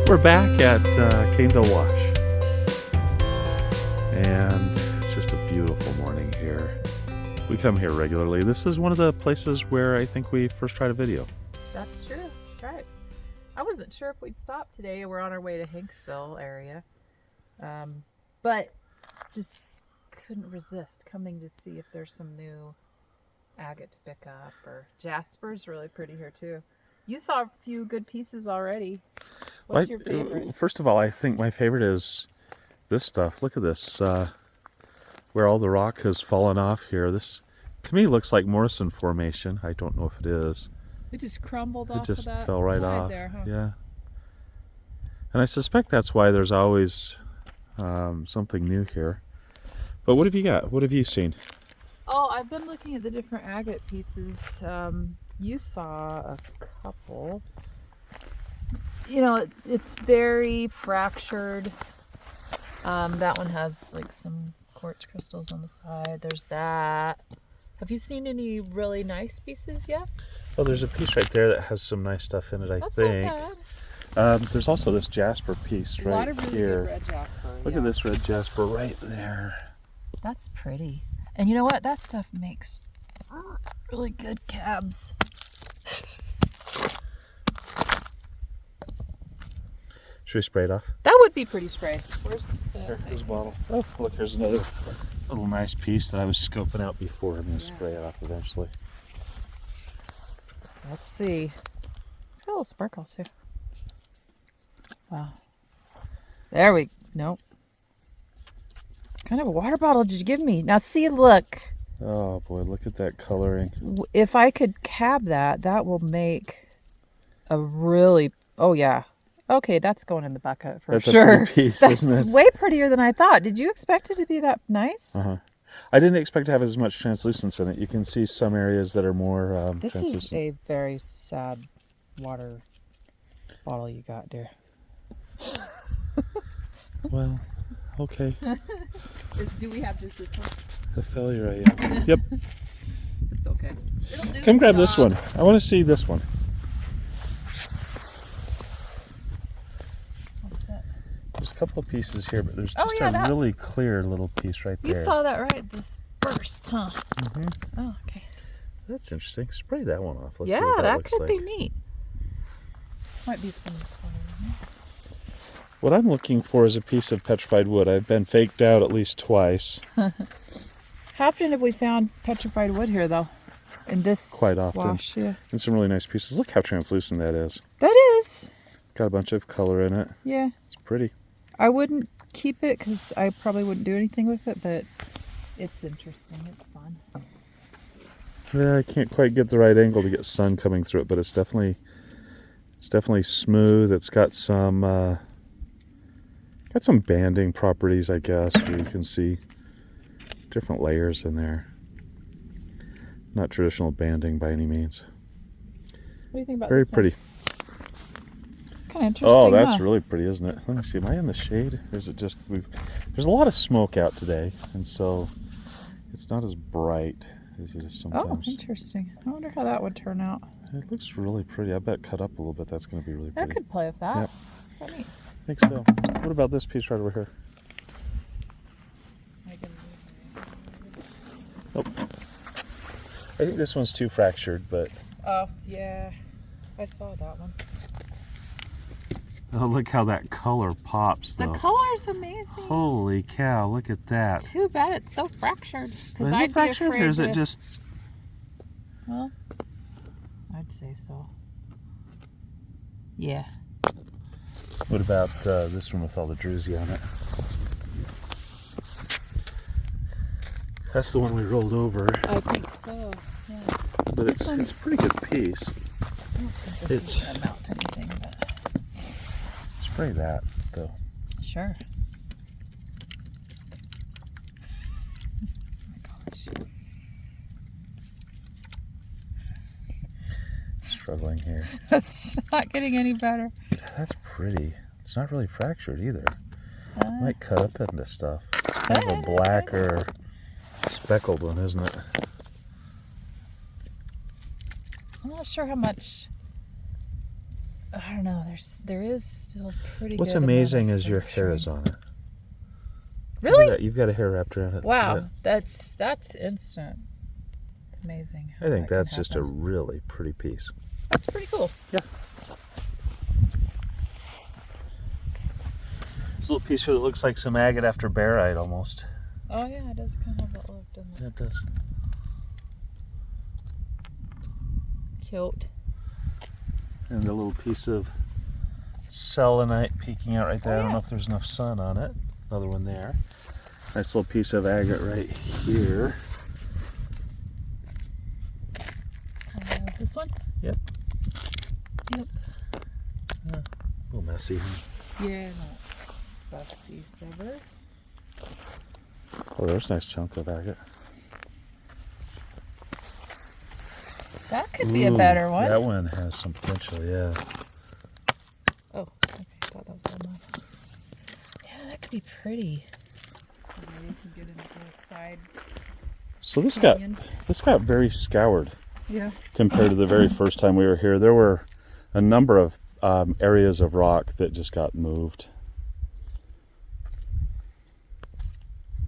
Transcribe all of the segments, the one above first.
We're back at Caineville Wash, and it's just a beautiful morning here. We come here regularly. This is one of the places where I think we first tried a video. That's true. That's right. I wasn't sure if we'd stop today. We're on our way to Hanksville area, but just couldn't resist coming to see if there's some new agate to pick up. Or Jasper's really pretty here too. You saw a few good pieces already. What's your favorite? First of all, I think my favorite is this stuff. Look at this, where all the rock has fallen off here. This, to me, looks like Morrison Formation. I don't know if it is. It just crumbled off. It just of that fell right side off. there, huh? Yeah. And I suspect that's why there's always something new here. But what have you got? What have you seen? Oh, I've been looking at the different agate pieces. You saw a couple. You know, it's very fractured. That one has like some quartz crystals on the side. There's that. Have you seen any really nice pieces yet? Oh, there's a piece right there that has some nice stuff in it, I think. Not bad. There's also this Jasper piece right here. A lot of really good red jasper. Look at this red Jasper right there. That's pretty. And you know what? That stuff makes really good cabs. Should we spray it off? That would be pretty sprayed. Where's the Here's a bottle. Oh, look, here's another little nice piece that I was scoping out before. I'm going to spray it off eventually. Let's see. It's got a little sparkle too. Wow. There we... Nope. What kind of a water bottle did you give me? Now see, look. Oh boy, look at that coloring. If I could cab that, that will make a really... Oh yeah. Okay, that's going in the bucket for sure. That's a pretty piece, that's isn't it? Way prettier than I thought. Did you expect it to be that nice? Uh-huh. I didn't expect to have as much translucence in it. You can see some areas that are more This translucent. is a very sad water bottle you got, dear. Well, okay. Do we have just this one? The failure, yeah. Yep. It's okay. Come grab this one. I want to see this one. What's that? There's a couple of pieces here, but there's just that... really clear little piece right there. You saw that right? This burst, huh? Mm-hmm. Oh, okay. That's interesting. Spray that one off. Let's see Yeah, what that looks could like. be neat. Might be some color in there. What I'm looking for is a piece of petrified wood. I've been faked out at least twice. How often have we found petrified wood here, though? In this Quite often. wash, yeah. And some really nice pieces. Look how translucent that is. That is. Got a bunch of color in it. Yeah. It's pretty. I wouldn't keep it because I probably wouldn't do anything with it, but it's interesting. It's fun. Yeah, I can't quite get the right angle to get sun coming through it, but it's definitely smooth. It's got some banding properties, I guess, where you can see different layers in there. Not traditional banding by any means. What do you think about Very this pretty. one? Kind of interesting. Oh, that's huh? really pretty, isn't it? Let me see. Am I in the shade? Or is it just there's a lot of smoke out today, and so it's not as bright as it is sometimes. Oh, interesting. I wonder how that would turn out. It looks really pretty. I bet cut up a little bit. That's going to be really pretty. I could play with that. Yep. That's quite neat. I think so. What about this piece right over here? Nope. I think this one's too fractured, but... Oh, yeah. I saw that one. Oh, look how that color pops, though. The color's amazing. Holy cow, look at that. Too bad it's so fractured. Is I'd it fractured, be afraid or is it just... Well, I'd say so. Yeah. What about this one with all the druzy on it? That's the one we rolled over. I think so, yeah. But it's a pretty good piece. I don't think this is going to amount to anything, but... Spray that, though. Sure. Oh my gosh. Struggling here. That's not getting any better. That's pretty. It's not really fractured either. Might cut up into stuff. Kind of a blacker, speckled one, isn't it? I'm not sure how much I don't know. There is still pretty. What's good amazing amount of is your hair is shine. on it. Look Really? at that. You've got a hair wrapped around it. Wow, Yeah. that's instant. It's amazing. I think that that's can just a happen. really pretty piece. That's pretty cool. Yeah. There's a little piece here that looks like some agate after barite almost. Oh yeah, it does kind of have that look, doesn't Yeah, it? it does. Cute. And a little piece of selenite peeking out right there. Oh, I don't yeah. know if there's enough sun on it. Another one there. Nice little piece of agate right here. This one? Yep. Yep. A little messy. Yeah, no. Best piece ever. Oh, there's a nice chunk of agate. That could be a better one. That one has some potential, yeah. Oh, okay. I thought that was the one. Yeah, that could be pretty. Maybe some good into those side So this canyons. got very scoured Yeah. compared to the very first time we were here. There were a number of areas of rock that just got moved.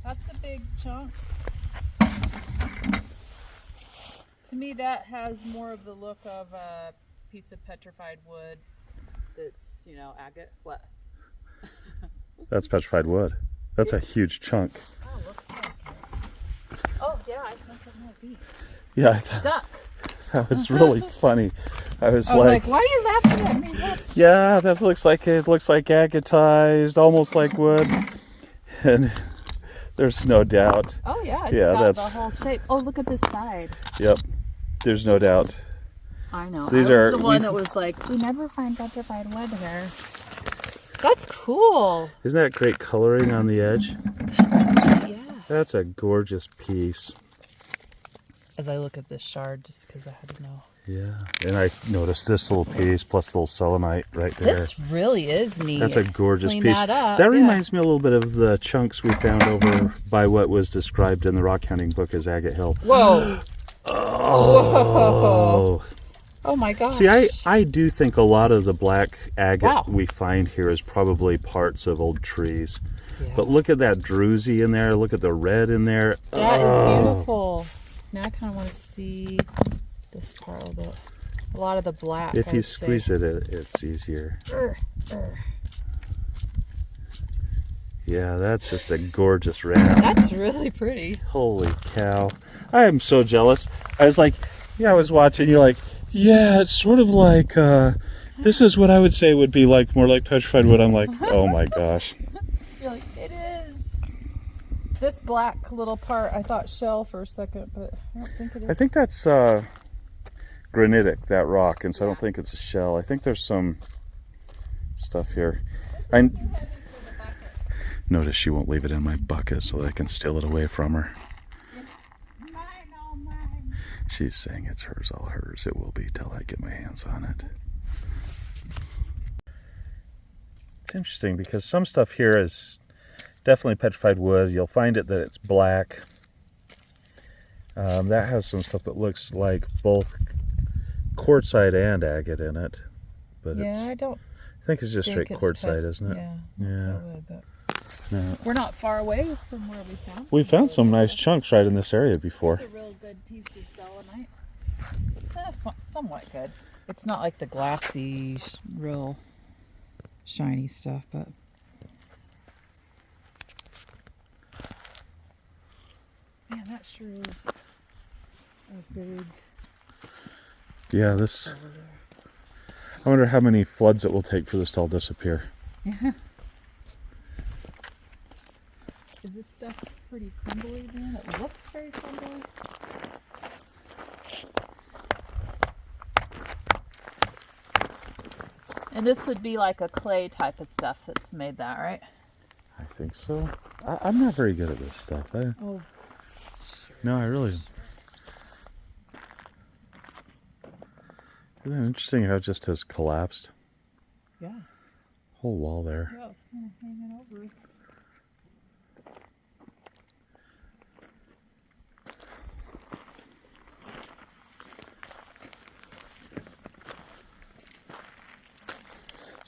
That's a big chunk. To me, that has more of the look of a piece of petrified wood that's, agate. What? That's petrified wood. That's a huge chunk. Oh, looks like it. Oh, yeah, I think it might be. Yeah, Stuck. that was really funny. I was like, why are you laughing at me? What? yeah, that looks like agatized, almost like wood. And there's no doubt. Oh, yeah, it's Yeah, got that's- the whole shape. Oh, look at this side. Yep, there's no doubt. I know. These I are- was the one that was like, we never find petrified wood here. That's cool. Isn't that great coloring on the edge? Yeah. That's a gorgeous piece. As I look at this shard, just because I had to know. Yeah, and I noticed this little piece plus the little selenite right there. This really is neat. That's a gorgeous Clean piece. that up, That yeah. reminds me a little bit of the chunks we found over by what was described in the rockhounding book as Agate Hill. Whoa. Oh. Oh my gosh. See, I do think a lot of the black agate Wow. we find here is probably parts of old trees. Yeah. But look at that druzy in there. Look at the red in there. That is Oh. beautiful. Now I kind of want to see this part a little bit. A lot of the black. If I you would say. squeeze it's easier. Yeah, that's just a gorgeous ram. That's really pretty. Holy cow. I am so jealous. I was like, I was watching, you're like, yeah, it's sort of like, this is what I would say would be like, more like petrified wood. I'm like, oh my gosh. You're like, it is. This black little part, I thought shell for a second, but I don't think it is. I think that's granitic, that rock, and so I don't think it's a shell. I think there's some stuff here. Notice she won't leave it in my bucket so that I can steal it away from her. Mine, all mine. She's saying it's hers, all hers. It will be till I get my hands on it. It's interesting because some stuff here is definitely petrified wood. You'll find it that it's black. That has some stuff that looks like both quartzite and agate in it. But Yeah, I think it's just straight think it's quartzite, isn't it? Yeah. Yeah. Probably, but Yeah. we're not far away from where we found. We found some really nice good chunks right in this area before. stuff. It's a real good piece of selenite. Somewhat good. It's not like the glassy, real shiny stuff, but man, that sure is a big. Yeah, this. I wonder how many floods it will take for this to all disappear. Yeah. Is this stuff pretty crumbly then? It looks very crumbly. And this would be like a clay type of stuff that's made that, right? I think so. I'm not very good at this stuff. Oh, No, I really. Isn't it interesting how it just has collapsed? yeah. Whole wall there. Yeah, it's kind of hanging over.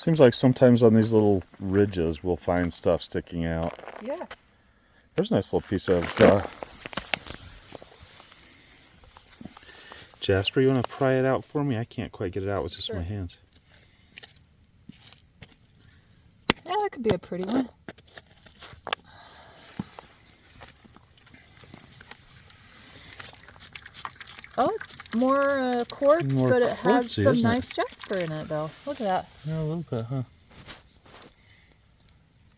Seems like sometimes on these little ridges we'll find stuff sticking out. Yeah. There's a nice little piece of Jasper. You want to pry it out for me? I can't quite get it out with just my hands. Yeah, that could be a pretty one. Oh, it's more quartz, More but it has quartzy, some isn't nice Jasper in it, though. Look at that. Yeah, a little bit, huh?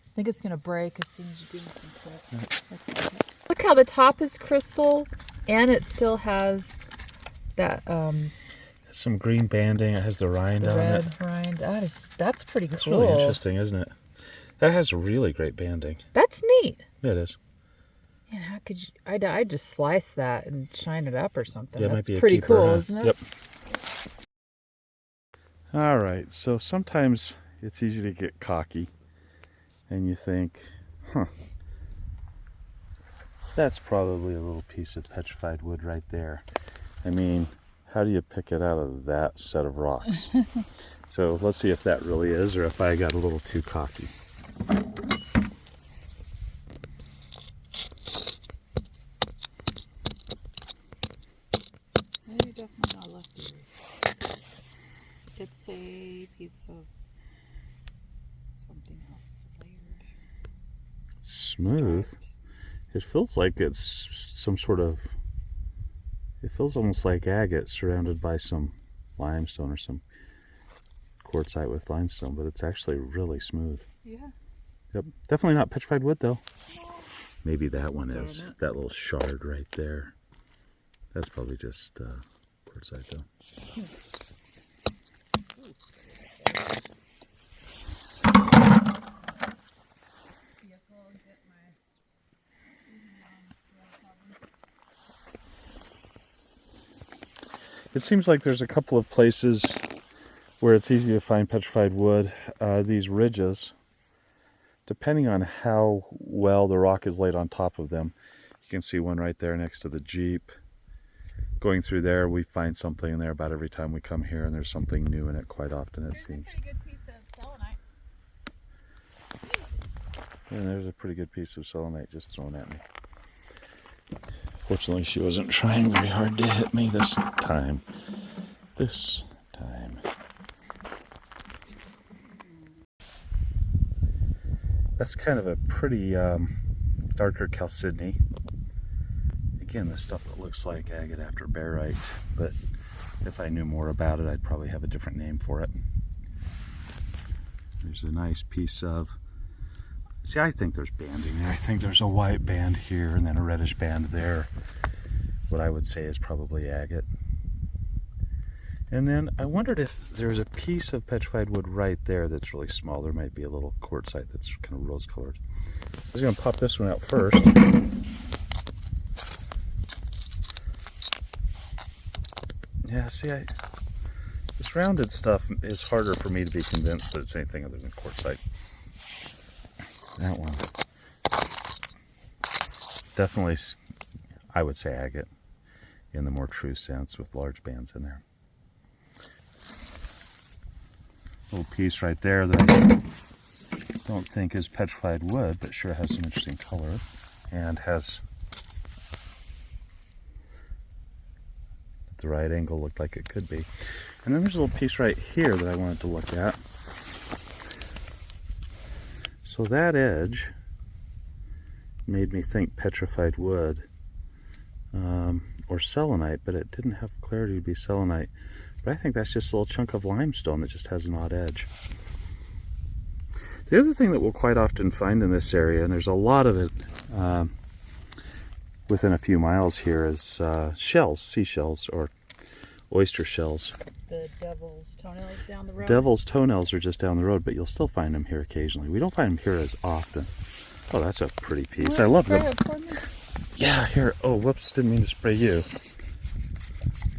I think it's going to break as soon as you do anything to it. Looks like it. Look how the top is crystal, and it still has that Some green banding. It has the rind on it. red rind. That's pretty That's cool. really interesting, isn't it? That has really great banding. That's neat. Yeah, it is. Man, how could you? I'd just slice that and shine it up or something. Yeah, it That's might be a pretty keeper, cool, huh? isn't it? Yep. All right, so sometimes it's easy to get cocky and you think, huh, that's probably a little piece of petrified wood right there. I mean, how do you pick it out of that set of rocks? So let's see if that really is, or if I got a little too cocky. You're definitely not lefty. It's a piece of something else layered. Smooth. Striped. It feels like it's some sort of, it feels almost like agate surrounded by some limestone or some quartzite with limestone, but it's actually really smooth. Yeah. Yep, definitely not petrified wood though. No. Maybe that one is. Darn it. That little shard right there. That's probably just quartzite though. It seems like there's a couple of places where it's easy to find petrified wood. These ridges, depending on how well the rock is laid on top of them. You can see one right there next to the Jeep. Going through there, we find something in there about every time we come here, and there's something new in it quite often, it seems. There's a pretty good piece of selenite. And there's a pretty good piece of selenite just thrown at me. Fortunately, she wasn't trying very hard to hit me this time. This time. That's kind of a pretty darker chalcedony. Again, the stuff that looks like agate after barite, but if I knew more about it, I'd probably have a different name for it. There's a nice piece of, see, I think there's banding there. I think there's a white band here and then a reddish band there. What I would say is probably agate. And then I wondered if there's a piece of petrified wood right there that's really small. There might be a little quartzite that's kind of rose colored. I was going to pop this one out first. Yeah, see, this rounded stuff is harder for me to be convinced that it's anything other than quartzite. That one. Definitely, I would say agate in the more true sense with large bands in there. Little piece right there that I don't think is petrified wood, but sure has some interesting color and has at the right angle looked like it could be. And then there's a little piece right here that I wanted to look at. So that edge made me think petrified wood or selenite, but it didn't have clarity to be selenite. But I think that's just a little chunk of limestone that just has an odd edge. The other thing that we'll quite often find in this area, and there's a lot of it within a few miles here, is shells, seashells, or oyster shells. The devil's toenails down the road. Devil's toenails are just down the road, but you'll still find them here occasionally. We don't find them here as often. Oh, that's a pretty piece. I love them. Yeah, here. Oh, whoops, didn't mean to spray you.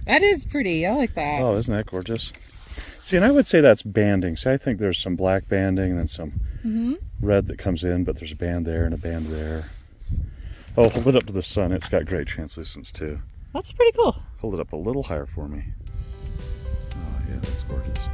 That is pretty. I like that. Oh, isn't that gorgeous? See, and I would say that's banding. See, I think there's some black banding and then some red that comes in, but there's a band there and a band there. Oh, hold it up to the sun. It's got great translucence too. That's pretty cool. Hold it up a little higher for me. Oh, yeah, that's gorgeous.